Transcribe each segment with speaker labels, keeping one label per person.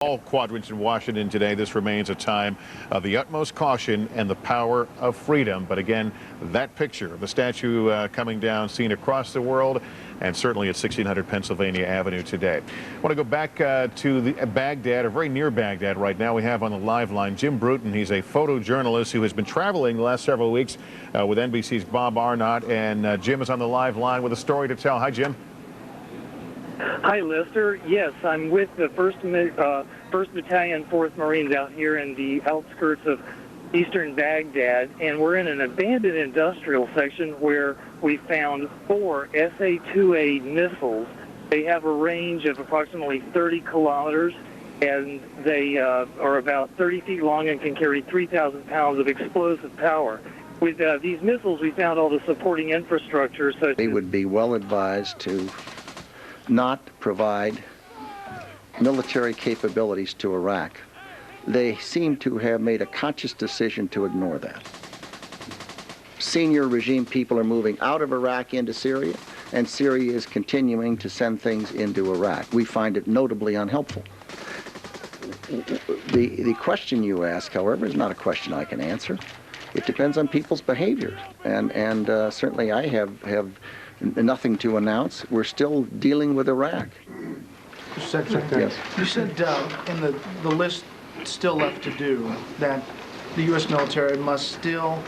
Speaker 1: All quadrants in Washington today. This remains a time of the utmost caution and the power of freedom. But again, that picture, the statue coming down, seen across the world, and certainly at 1600 Pennsylvania Avenue today. I want to go back to Baghdad, or very near Baghdad right now. We have on the live line Jim Bruton. He's a photojournalist who has been traveling the last several weeks with NBC's Bob Arnott. And Jim is on the live line with a story to tell. Hi, Jim.
Speaker 2: Hi, Lester. Yes, I'm with the 1st Battalion, 4th Marines out here in the outskirts of eastern Baghdad, and we're in an abandoned industrial section where we found 4 SA-2A missiles. They have a range of approximately 30 kilometers, and they are about 30 feet long and can carry 3,000 pounds of explosive power. With these missiles, we found all the supporting infrastructure. So
Speaker 3: they would be well advised to not provide military capabilities to Iraq. They seem to have made a conscious decision to ignore that. Senior regime people are moving out of Iraq into Syria, and Syria is continuing to send things into Iraq. We find it notably unhelpful. The question you ask, however, is not a question I can answer. It depends on people's behavior, and certainly I have nothing to announce. We're still dealing with Iraq.
Speaker 4: Mr. Secretary,
Speaker 3: yes.
Speaker 4: You said in the list still left to do that the U.S. military must still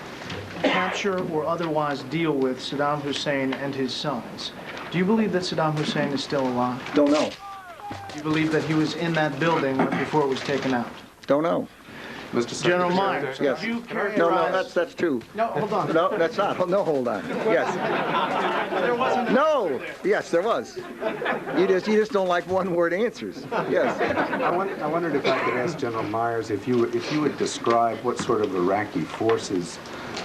Speaker 4: capture or otherwise deal with Saddam Hussein and his sons. Do you believe that Saddam Hussein is still alive?
Speaker 3: Don't know.
Speaker 4: Do you believe that he was in that building before it was taken out?
Speaker 3: Don't know.
Speaker 5: Mr. Secretary,
Speaker 4: General Myers,
Speaker 3: yes.
Speaker 4: did you characterize...
Speaker 3: No, that's true.
Speaker 4: No, hold on.
Speaker 3: No, that's not. No, hold on. Yes.
Speaker 4: There wasn't...
Speaker 3: No. Yes, there was. You just don't like one-word answers. Yes.
Speaker 5: I wondered if I could ask General Myers if you would describe what sort of Iraqi forces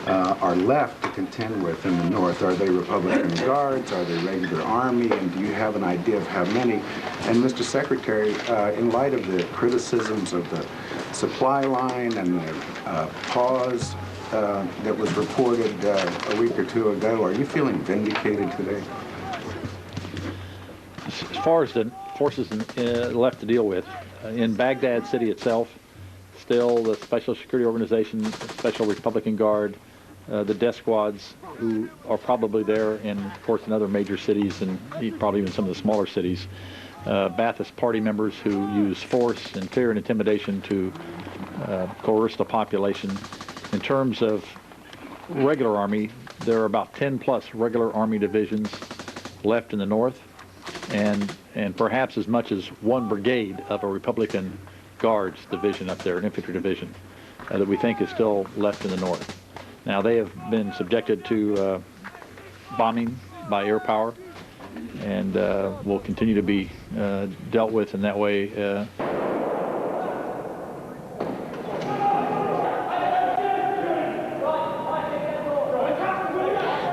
Speaker 5: are left to contend with in the north. Are they Republican Guards? Are they regular Army? And do you have an idea of how many? And Mr. Secretary, in light of the criticisms of the supply line and the pause that was reported a week or two ago, are you feeling vindicated today?
Speaker 6: As far as the forces left to deal with, in Baghdad city itself, still the Special Security Organization, Special Republican Guard, the death squads who are probably there, and of course in other major cities and probably even some of the smaller cities, Ba'athist party members who use force and fear and intimidation to coerce the population. In terms of regular Army, there are about 10 plus regular Army divisions left in the north, and perhaps as much as 1 brigade of a Republican Guards division up there, an infantry division, that we think is still left in the north. Now, they have been subjected to bombing by air power, and will continue to be dealt with in that way.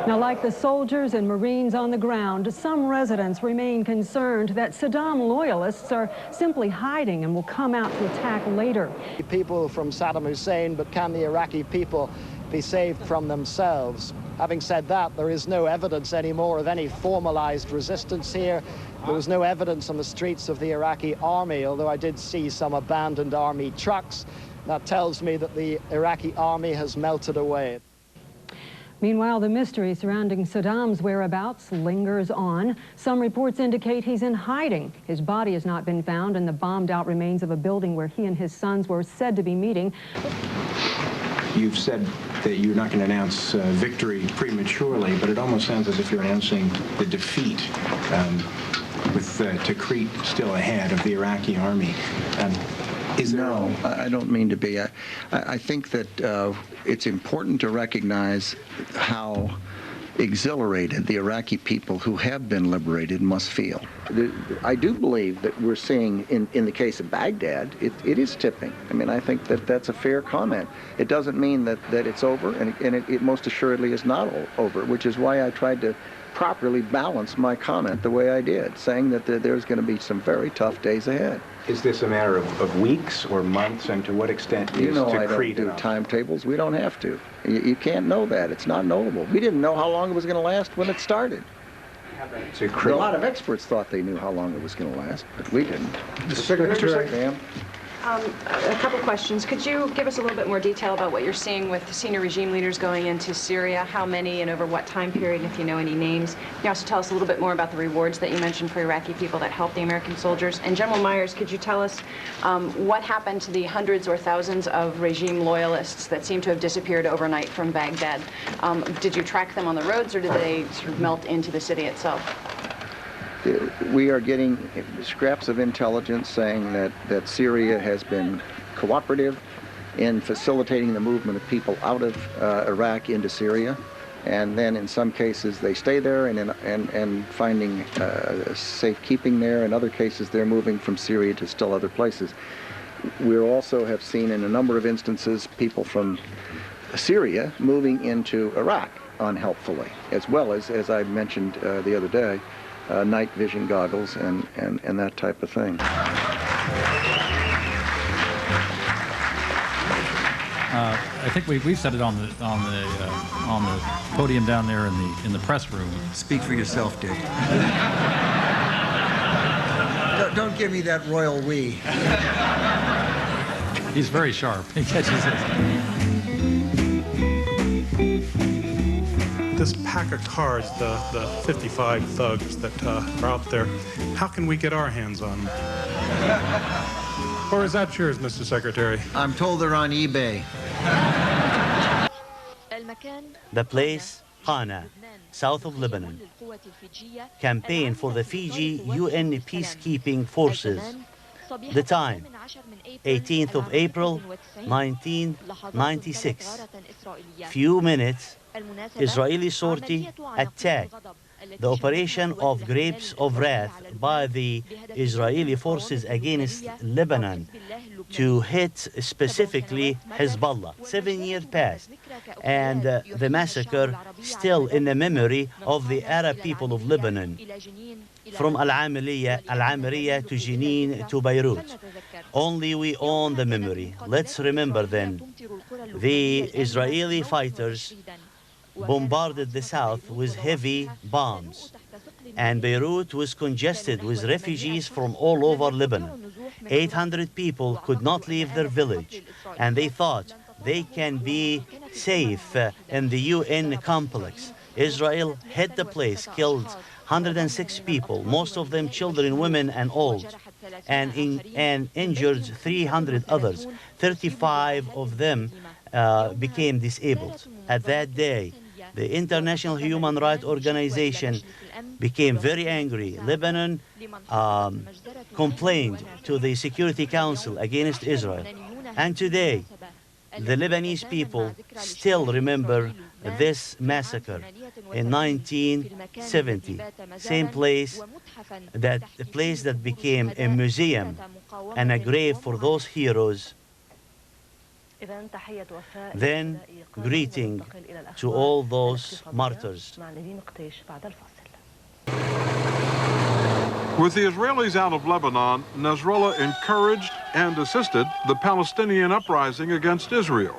Speaker 7: Now, like the soldiers and Marines on the ground, some residents remain concerned that Saddam loyalists are simply hiding and will come out to attack later.
Speaker 8: People from Saddam Hussein, but can the Iraqi people be saved from themselves? Having said that, there is no evidence anymore of any formalized resistance here. There was no evidence on the streets of the Iraqi army, although I did see some abandoned army trucks. That tells me that the Iraqi army has melted away.
Speaker 7: Meanwhile, the mystery surrounding Saddam's whereabouts lingers on. Some reports indicate he's in hiding. His body has not been found in the bombed-out remains of a building where he and his sons were said to be meeting.
Speaker 9: You've said that you're not going to announce victory prematurely, but it almost sounds as if you're announcing the defeat with Tikrit still ahead of the Iraqi army.
Speaker 3: No, I don't mean to be. I think that it's important to recognize how exhilarated the Iraqi people who have been liberated must feel. I do believe that we're seeing, in the case of Baghdad, it is tipping. I mean, I think that that's a fair comment. It doesn't mean that it's over, and it most assuredly is not over, which is why I tried to properly balance my comment the way I did, saying that there's going to be some very tough days ahead.
Speaker 9: Is this a matter of weeks or months, and to what extent is
Speaker 3: You know I
Speaker 9: Tikrit
Speaker 3: don't do timetables. We don't have to. You can't know that. It's not knowable. We didn't know how long it was going to last when it started.
Speaker 5: to
Speaker 3: A
Speaker 5: create.
Speaker 3: lot of experts thought they knew how long it was going to last, but we didn't.
Speaker 5: Mr. Secretary.
Speaker 3: Ma'am?
Speaker 10: A couple questions. Could you give us a little bit more detail about what you're seeing with the senior regime leaders going into Syria? How many and over what time period, and if you know any names? Can you also tell us a little bit more about the rewards that you mentioned for Iraqi people that help the American soldiers? And General Myers, could you tell us what happened to the hundreds or thousands of regime loyalists that seem to have disappeared overnight from Baghdad? Did you track them on the roads, or did they sort of melt into the city itself?
Speaker 3: We are getting scraps of intelligence saying that Syria has been cooperative in facilitating the movement of people out of Iraq into Syria, and then in some cases they stay there and finding safekeeping there. In other cases, they're moving from Syria to still other places. We also have seen in a number of instances people from Syria moving into Iraq unhelpfully, as well as I mentioned the other day, night vision goggles and that type of thing.
Speaker 11: I think we said it on the podium down there in the press room.
Speaker 12: Speak for yourself, Dick. Don't give me that royal we.
Speaker 11: He's very sharp. He catches it.
Speaker 13: This pack of cards, the 55 thugs that are out there, how can we get our hands on them? Or is that yours, Mr. Secretary?
Speaker 12: I'm told they're on eBay.
Speaker 14: The place, Qana, south of Lebanon. Campaign for the Fiji UN peacekeeping forces. The time, 18th of April, 1996. Few minutes, Israeli sortie, attack. The operation of Grapes of Wrath by the Israeli forces against Lebanon to hit specifically Hezbollah. 7 years passed, and the massacre still in the memory of the Arab people of Lebanon, from Al-Amiriya to Jenin to Beirut. Only we own the memory. Let's remember then, the Israeli fighters bombarded the south with heavy bombs, and Beirut was congested with refugees from all over Lebanon. 800 people could not leave their village, and they thought they can be safe in the UN complex. Israel hit the place, killed 106 people, most of them children, women, and old, and injured 300 others. 35 of them became disabled. At that day, the International Human Rights Organization became very angry. Lebanon complained to the Security Council against Israel. And today, the Lebanese people still remember this massacre in 1970. Same place, the place that became a museum and a grave for those heroes. Then, greeting to all those martyrs.
Speaker 15: With the Israelis out of Lebanon, Nasrallah encouraged and assisted the Palestinian uprising against Israel.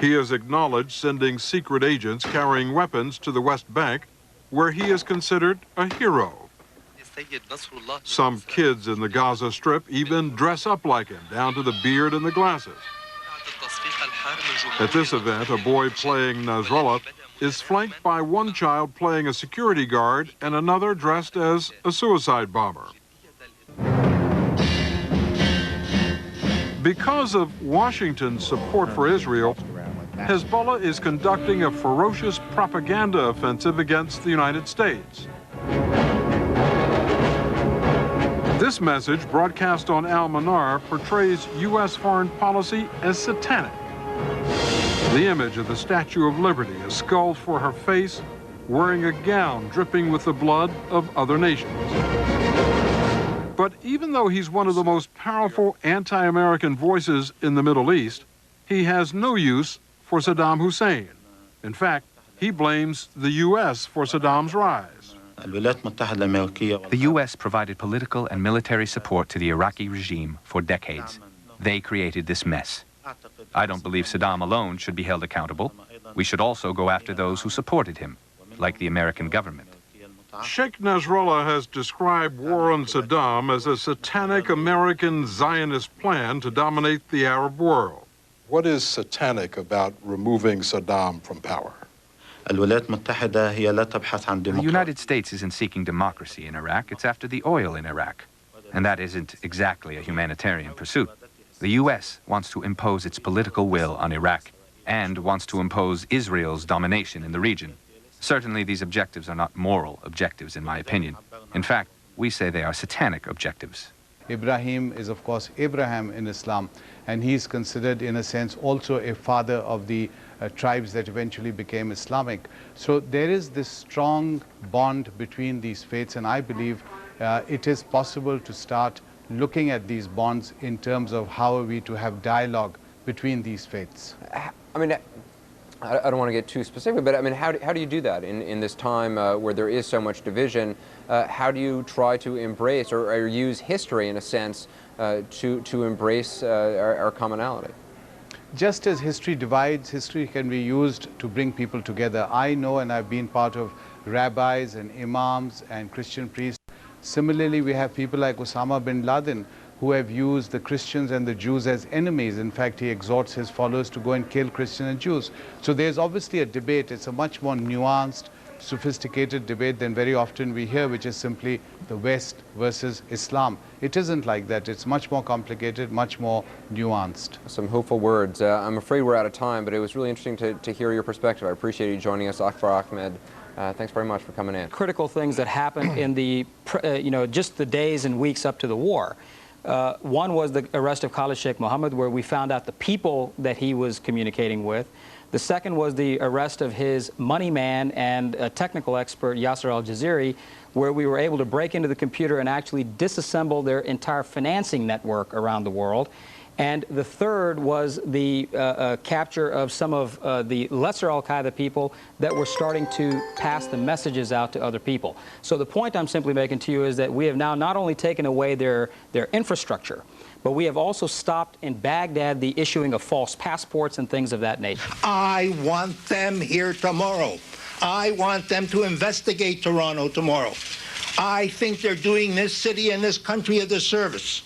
Speaker 15: He has acknowledged sending secret agents carrying weapons to the West Bank, where he is considered a hero. Some kids in the Gaza Strip even dress up like him, down to the beard and the glasses. At this event, a boy playing Nasrallah is flanked by one child playing a security guard and another dressed as a suicide bomber. Because of Washington's support for Israel, Hezbollah is conducting a ferocious propaganda offensive against the United States. This message, broadcast on Al-Manar, portrays U.S. foreign policy as satanic. The image of the Statue of Liberty, a skull for her face, wearing a gown dripping with the blood of other nations. But even though he's one of the most powerful anti-American voices in the Middle East, he has no use for Saddam Hussein. In fact, he blames the U.S. for Saddam's rise.
Speaker 16: The U.S. provided political and military support to the Iraqi regime for decades. They created this mess. I don't believe Saddam alone should be held accountable. We should also go after those who supported him, like the American government.
Speaker 15: Sheikh Nasrallah has described war on Saddam as a satanic American Zionist plan to dominate the Arab world.
Speaker 17: What is satanic about removing Saddam from power?
Speaker 16: The United States isn't seeking democracy in Iraq, it's after the oil in Iraq. And that isn't exactly a humanitarian pursuit. The U.S. wants to impose its political will on Iraq and wants to impose Israel's domination in the region. Certainly these objectives are not moral objectives, in my opinion. In fact, we say they are satanic objectives.
Speaker 18: Ibrahim is, of course, Abraham in Islam, and he's considered, in a sense, also a father of the tribes that eventually became Islamic. So there is this strong bond between these faiths, and I believe it is possible to start looking at these bonds in terms of how are we to have dialogue between these faiths.
Speaker 19: I mean, I don't want to get too specific, but I mean, how do you do that in this time where there is so much division? How do you try to embrace or use history, in a sense, to embrace our commonality?
Speaker 18: Just as history divides, history can be used to bring people together. I know, and I've been part of rabbis and imams and Christian priests. Similarly, we have people like Osama bin Laden, who have used the Christians and the Jews as enemies. In fact, he exhorts his followers to go and kill Christians and Jews. So there's obviously a debate. It's a much more nuanced, sophisticated debate than very often we hear, which is simply the West versus Islam. It isn't like that. It's much more complicated, much more nuanced.
Speaker 19: Some hopeful words. I'm afraid we're out of time, but it was really interesting to hear your perspective. I appreciate you joining us, Akbar Ahmed. Thanks very much for coming in.
Speaker 20: Critical things that happened in the, just the days and weeks up to the war. One was the arrest of Khalid Sheikh Mohammed, where we found out the people that he was communicating with. The second was the arrest of his money man and technical expert, Yasser al-Jaziri, where we were able to break into the computer and actually disassemble their entire financing network around the world. And the third was the capture of some of the lesser al-Qaeda people that were starting to pass the messages out to other people. So the point I'm simply making to you is that we have now not only taken away their infrastructure, but we have also stopped in Baghdad the issuing of false passports and things of that nature.
Speaker 21: I want them here tomorrow. I want them to investigate Toronto tomorrow. I think they're doing this city and this country a disservice.